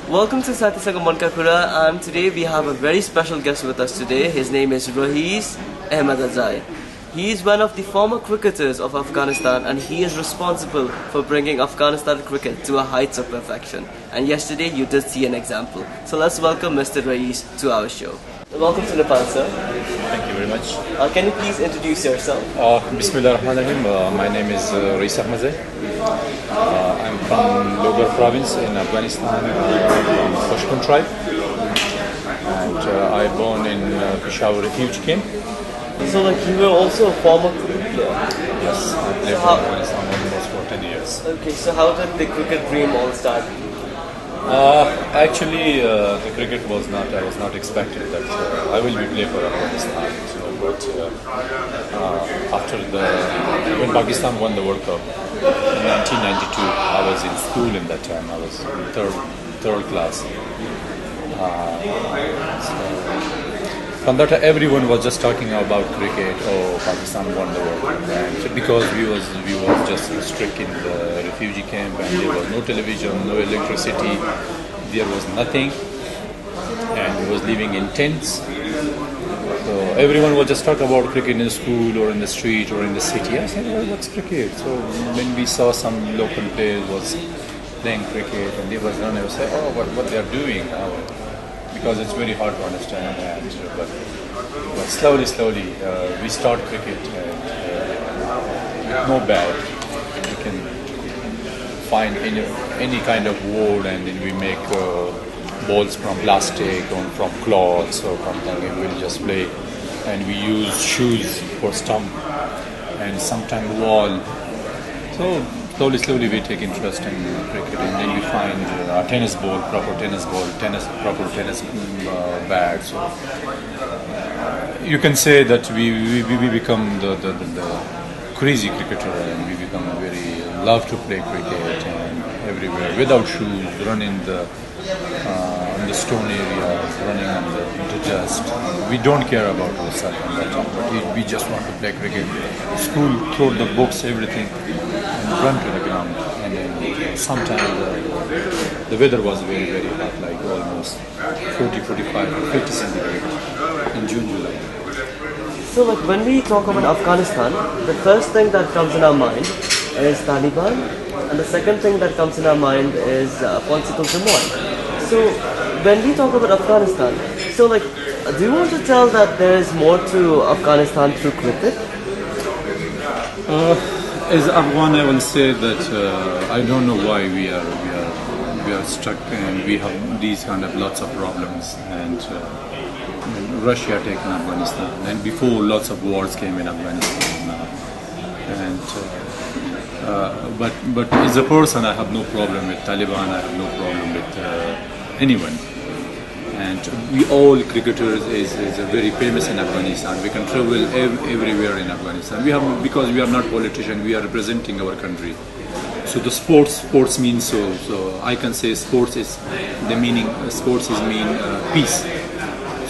Welcome to Saathi Sanga Manka, Kura, and today we have a very special guest with us today. His name is Raees Ahmadzai. He is one of the former cricketers of Afghanistan and he is responsible for bringing Afghanistan cricket to a heights of perfection. And yesterday you did see an example. So let's welcome Mr. Raees to our show. Welcome to Nepal, sir. Thank you very much. Can you please introduce yourself? Bismillah ar-Rahman ar-Rahim. My name is Raees Ahmadzai. I'm from Logar province in Afghanistan, from Pashtun tribe. And I born in Peshawar refugee camp. So you were also a former cricket player? Yes, I played for Afghanistan almost for 10 years. Okay, so how did the cricket dream all start? Actually, the cricket was not, I was not expecting that I will be playing for Afghanistan. But after when Pakistan won the World Cup in 1992, I was in school in that time. I was in third class. From that, everyone was just talking about cricket. Oh, Pakistan won the World Cup, and because we was just strict in the refugee camp, and there was no television, no electricity, there was nothing, and we was living in tents. So everyone was just talking about cricket in the school or in the street or in the city. I said, well, what's cricket? So when we saw some local players was playing cricket and they was running, I was like, oh, what they are doing now? Because it's very hard to understand, but slowly we start cricket and no bat. We can find any kind of wood and then we make balls from plastic or from cloths or something, and we'll just play. And we use shoes for stump and sometimes wall. So slowly we take interest in cricket, and then we find a tennis ball, proper tennis bat. So you can say that we become the crazy cricketer, and we become very love to play cricket and everywhere without shoes, run in the stone areas, running on the dust. We don't care about ourselves at that time, but we just want to play cricket. School, throw the books, everything, and run to the ground. And then sometimes the weather was very hot, like almost 40, 45, 50 centigrade in June, July. So when we talk about Afghanistan, the first thing that comes in our mind is Taliban, and the second thing that comes in our mind is political turmoil. So when we talk about Afghanistan, do you want to tell that there is more to Afghanistan through cricket? As Afghan, I will say that I don't know why we are stuck and we have these kind of lots of problems. And Russia taken Afghanistan, and before lots of wars came in Afghanistan now. And but as a person, I have no problem with Taliban. I have no problem with anyone. And we all cricketers is very famous in Afghanistan. We can travel everywhere in Afghanistan. Because we are not politicians, we are representing our country. So the sports means so I can say sports is mean peace.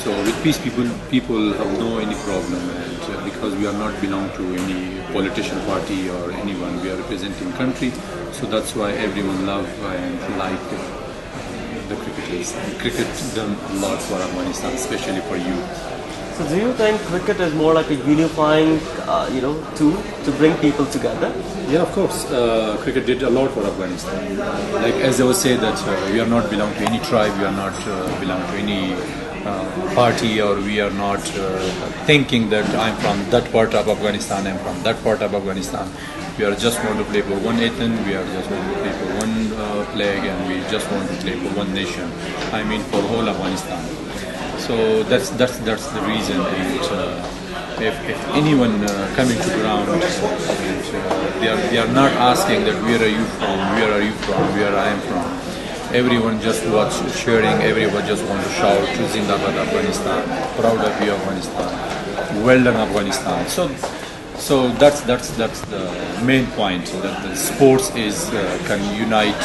So with peace, people have no any problem, and because we are not belong to any politician party or anyone, we are representing country. So that's why everyone love and like the cricketers. Cricket done a lot for Afghanistan, especially for you. So do you think cricket is more like a unifying, tool to bring people together? Yeah, of course. Cricket did a lot for Afghanistan. Like as I was saying that we are not belong to any tribe, we are not belong to any party, or we are not thinking that I'm from that part of Afghanistan, I'm from that part of Afghanistan. We are just want to play for one nation, we are just want to play for one flag, and we just want to play for one nation. I mean for whole Afghanistan. So that's the reason. And if anyone coming to ground, they are not asking that where are you from, where I am from. Everyone just watch cheering, everyone just want to shout to Zindabad Afghanistan, proud of you Afghanistan, well done Afghanistan. So that's the main point, that the sports can unite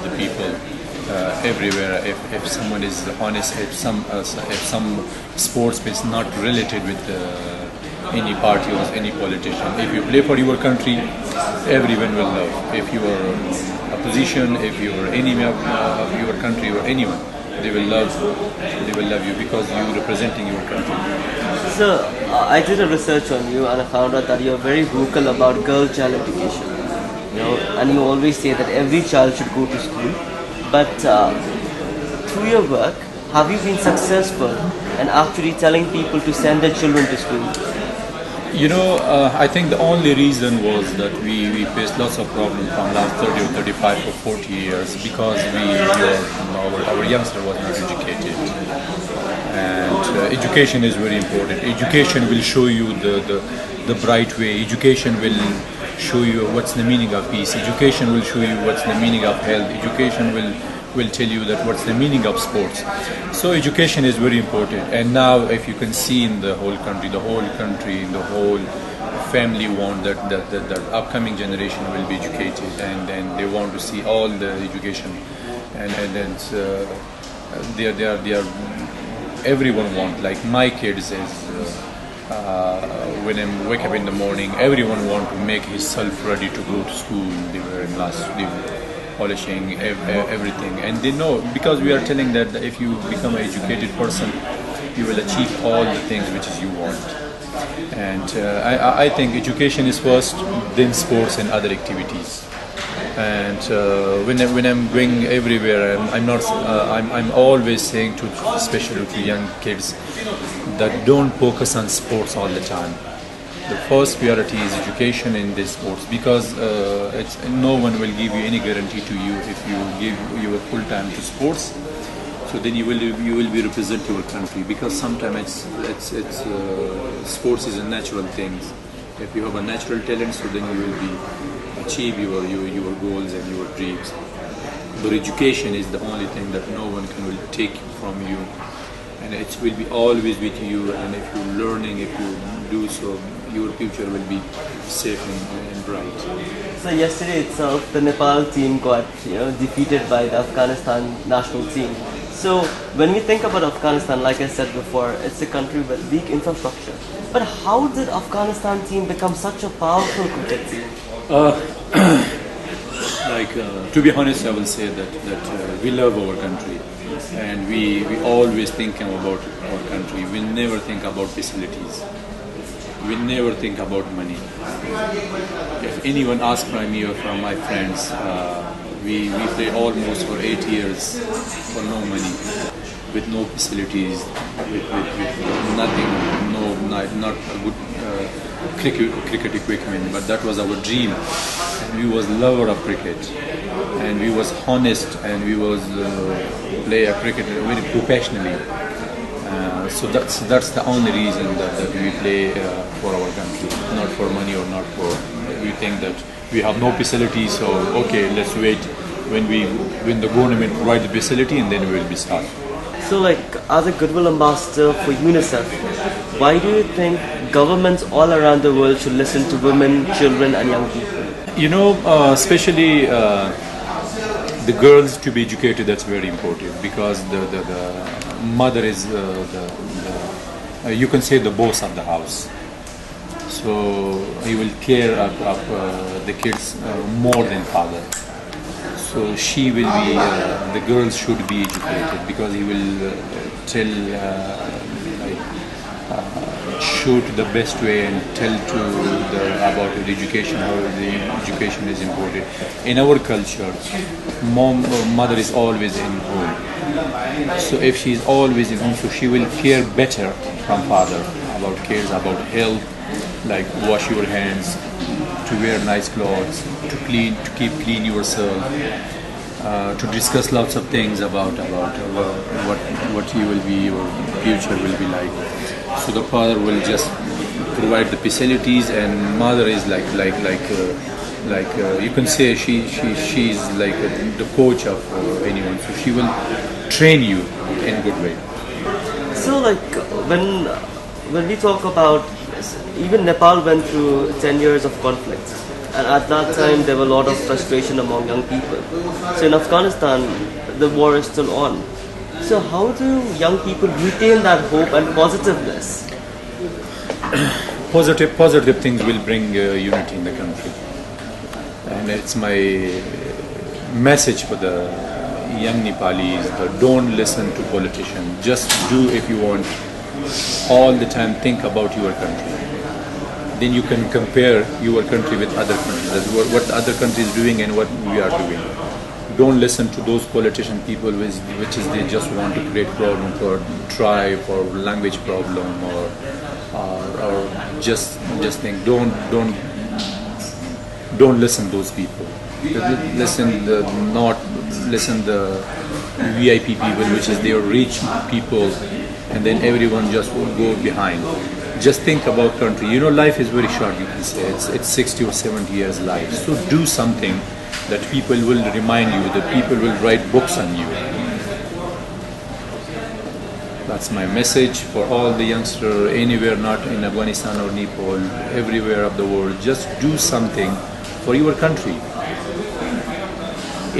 the people everywhere. If someone is honest, if some sports is not related with any party or any politician, if you play for your country, everyone will love. If you are a opposition, if you're enemy of your country or anyone, they will love you because you're representing your country. So, I did a research on you and I found out that you're very vocal about girl child education. You know, and you always say that every child should go to school. But through your work, have you been successful in actually telling people to send their children to school? You know, I think the only reason was that we faced lots of problems from last 30 or 35 or 40 years because our youngster was not educated. And education is very important. Education will show you the bright way. Education will show you what's the meaning of peace. Education will show you what's the meaning of health. Education will tell you that what's the meaning of sports. So education is very important. And now if you can see in the whole country, the whole family want that the upcoming generation will be educated, and then they want to see all the education, and then they are everyone want, like my kids is when I wake up in the morning, everyone want to make himself ready to go to school. They were in class, they were polishing everything, and they know, because we are telling that if you become an educated person, you will achieve all the things which you want. And I think education is first, then sports and other activities. And when I'm going everywhere, I'm always saying to, especially to young kids, that don't focus on sports all the time. The first priority is education in this sports, because no one will give you any guarantee to you if you give your full time to sports. So then you will be represent your country, because sometimes it's sports is a natural thing. If you have a natural talent, so then you will be achieve your goals and your dreams. But education is the only thing that no one will take from you, and it will be always with you. And if you're learning, if you do so, your future will be safe and bright. So yesterday itself, the Nepal team got defeated by the Afghanistan national team. So when we think about Afghanistan, like I said before, it's a country with weak infrastructure. But how did Afghanistan team become such a powerful cricket team? To be honest, I will say that we love our country, and we always think about our country. We never think about facilities. We never think about money. If anyone asks from me or from my friends, we played almost for 8 years for no money, with no facilities, with nothing, not a good cricket equipment. But that was our dream, and we was lover of cricket, and we was honest, and we was play a cricket very professionally. So that's the only reason that we play for our country, not for money or not for. We think that we have no facility, so okay, let's wait when the government provide the facility, and then we will be start. So, like, as a goodwill ambassador for Unicef, why do you think governments all around the world should listen to women, children, and young people? You know, especially the girls to be educated. That's very important, because the mother is you can say the boss of the house. So he will care of the kids more than father. So she will be, the girls should be educated, because he will tell, shoot the best way and tell about the education, how the education is important. In our culture, mother is always in home. So if she is always in home, so she will care better from father about cares about health, like wash your hands, to wear nice clothes, to keep clean yourself, to discuss lots of things about what you will be, your future will be like. So the father will just provide the facilities, and mother is like you can say she's like the coach of anyone. So she will train you in good way. So like when we talk about, even Nepal went through 10 years of conflict, and at that time there were a lot of frustration among young people. So in Afghanistan, the war is still on. So how do young people retain that hope and positiveness? Positive things will bring unity in the country, and it's my message for the young Nepalis, that don't listen to politicians. Just do, if you want, all the time think about your country. Then you can compare your country with other countries. That's what the other country is doing and what we are doing. Don't listen to those politician people which is they just want to create problem for tribe or language problem or just think. Don't listen those people. Not listen the VIP people, which is their rich people, and then everyone just will go behind. Just think about country. You know, life is very short. You can say it's 60 or 70 years life. So do something that people will remind you. That people will write books on you. That's my message for all the youngsters anywhere, not in Afghanistan or Nepal, everywhere of the world. Just do something for your country.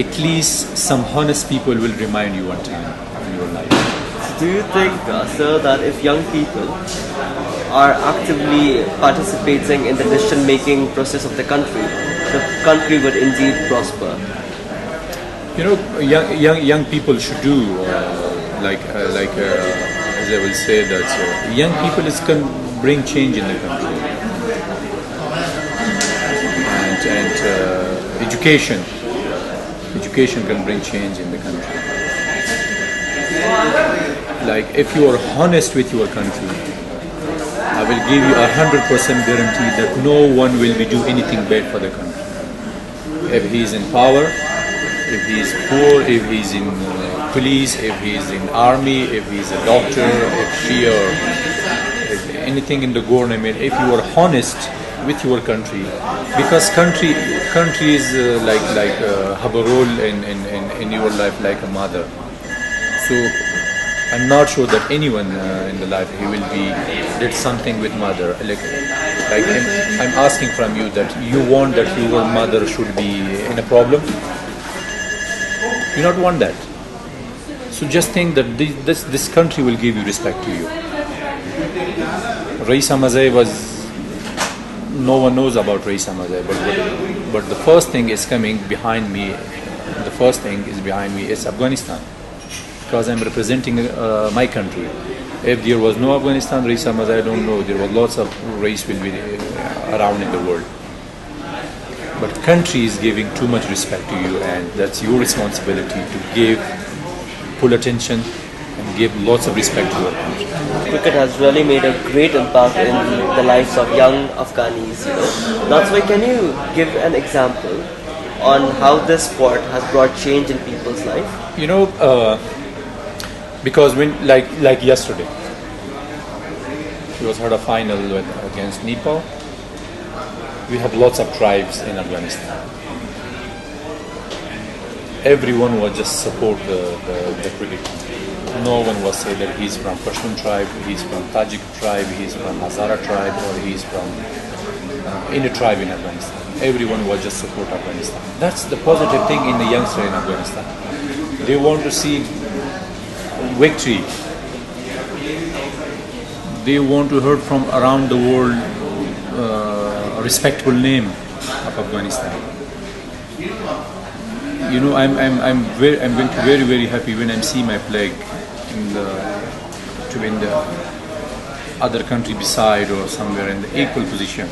At least some honest people will remind you one time in your life. Do you think, sir, that if young people are actively participating in the decision-making process of the country would indeed prosper? You know, young people should do as I will say that young people can bring change in the country, and education can bring change in the country. Like if you are honest with your country, I will give you 100% guarantee that no one will be do anything bad for the country. If he is in power, if he is poor, if he is in police, if he is in army, if he is a doctor, if anything in the government, if you are honest with your country, because country is have a role in your life like a mother. So I'm not sure that anyone in the life he will be did something with mother. Like I'm asking from you that you want that your mother should be in a problem. You not want that. So just think that this country will give you respect to you. Raees Ahmadzai no one knows about Raees Ahmadzai, but the first thing is coming behind me. The first thing is behind me is Afghanistan, because I'm representing my country. If there was no Afghanistan, Raees Ahmadzai, I don't know. There were lots of Raees will be around in the world. But country is giving too much respect to you, and that's your responsibility to give full attention and give lots of respect to your country. Cricket has really made a great impact in the lives of young Afghanis. That's why, can you give an example on how this sport has brought change in people's life? Because when like yesterday, we was had a final against Nepal. We have lots of tribes in Afghanistan. Everyone was just support the cricket. No one was say that he's from Pashtun tribe, he's from Tajik tribe, he's from Hazara tribe, or he's from any tribe in Afghanistan. Everyone was just support Afghanistan. That's the positive thing in the youngster in Afghanistan. They want to see victory. They want to hear from around the world a respectful name of Afghanistan. I'm going to very, very happy when I see my flag in the other country beside or somewhere in the equal position.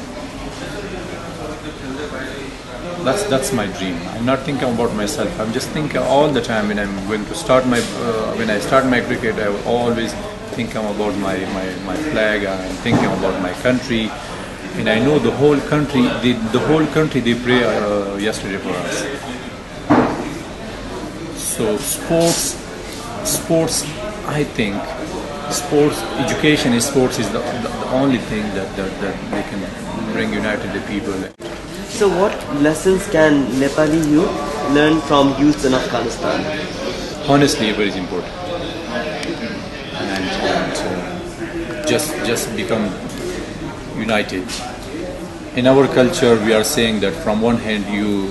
That's my dream. I'm not thinking about myself. I'm just thinking all the time when I'm going to start when I start my cricket, I will always think about my flag. I'm thinking about my country, and I know the whole country. They pray yesterday for us. So sports. I think sports education is the only thing that they can bring united the people. So what lessons can Nepali youth learn from youth in Afghanistan? Honestly, very important. And just become united. In our culture, we are saying that from one hand you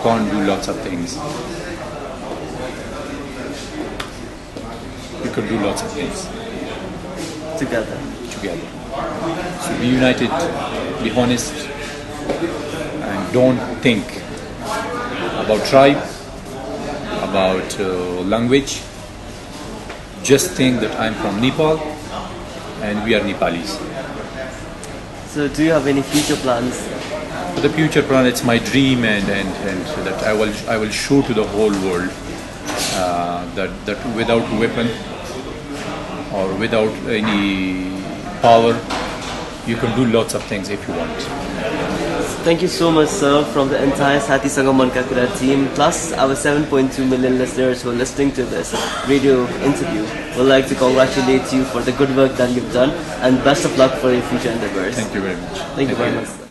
can't do lots of things. You can do lots of things. Together. So be united, be honest, and don't think about tribe, about language, just think that I'm from Nepal and we are Nepalis. So do you have any future plans? For the future plan, it's my dream, and that I will show to the whole world that without weapon or without any power, you can do lots of things if you want. Thank you so much, sir, from the entire Saathi Sanga Manka Kura team, plus our 7.2 million listeners who are listening to this radio interview. We'd like to congratulate you for the good work that you've done, and best of luck for your future endeavors. Thank you very much. Thank you very much.